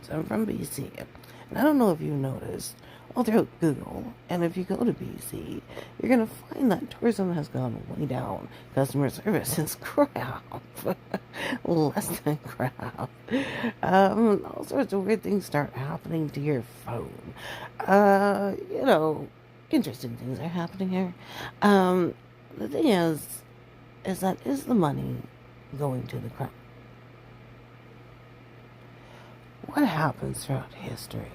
So I'm from BC. And I don't know if you noticed, all throughout Google, and if you go to BC, you're going to find that tourism has gone way down. Customer service is crap. Less than crap. All sorts of weird things start happening to your phone. You know, interesting things are happening here. The thing is that is the money going to the crown? What happens throughout history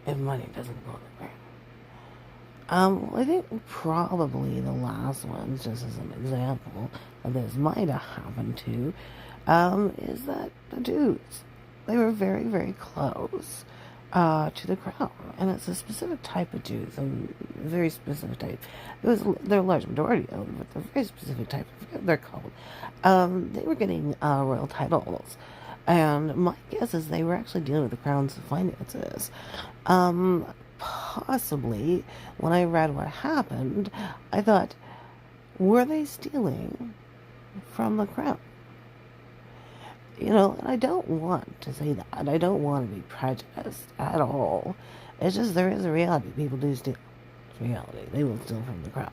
if money doesn't go to the crown? I think probably the last one, just as an example of this might have happened to, is that the Jews, they were very, very close to the crown, and it's a specific type of Jews, a very specific type. They're a large majority of them, but they're a very specific type. I forget what they're called. They were getting royal titles, and my guess is they were actually dealing with the crown's finances. Possibly, when I read what happened, I thought, were they stealing from the crown? You know, and I don't want to say that. I don't want to be prejudiced at all. It's just there is a reality. People do steal. It's reality. They will steal from the crown.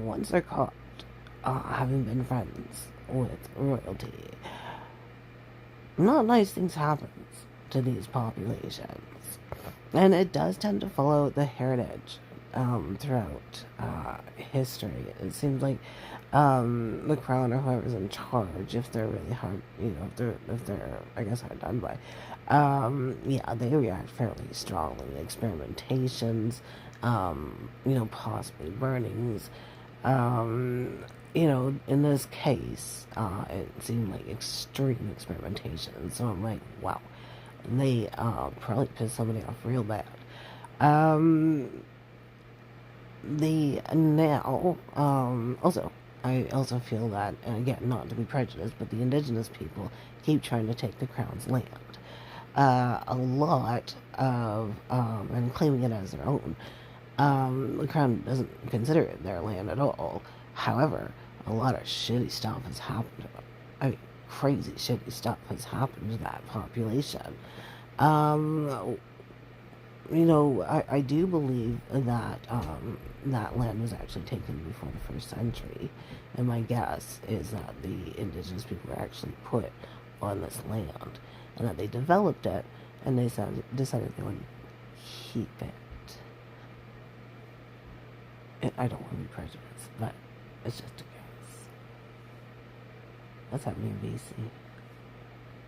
Once they're caught having been friends with royalty, not nice things happen to these populations. And it does tend to follow the heritage throughout history. It seems like the crown or whoever's in charge, if they're really hard, you know, if they're I guess hard done by, yeah, they react fairly strongly. Experimentations, you know, possibly burnings. You know, in this case, it seemed like extreme experimentation. So I'm like, wow, they probably pissed somebody off real bad. The now also I also feel that, and again, not to be prejudiced, but the indigenous people keep trying to take the crown's land. A lot of and claiming it as their own. The crown doesn't consider it their land at all. However, a lot of shitty stuff has happened to them. I mean, crazy shitty stuff has happened to that population. Um, you know, I do believe that that land was actually taken before the first century, and my guess is that the indigenous people were actually put on this land, and that they developed it, and they decided they would keep it. I don't want to be prejudiced, but it's just a guess. That's happening in BC.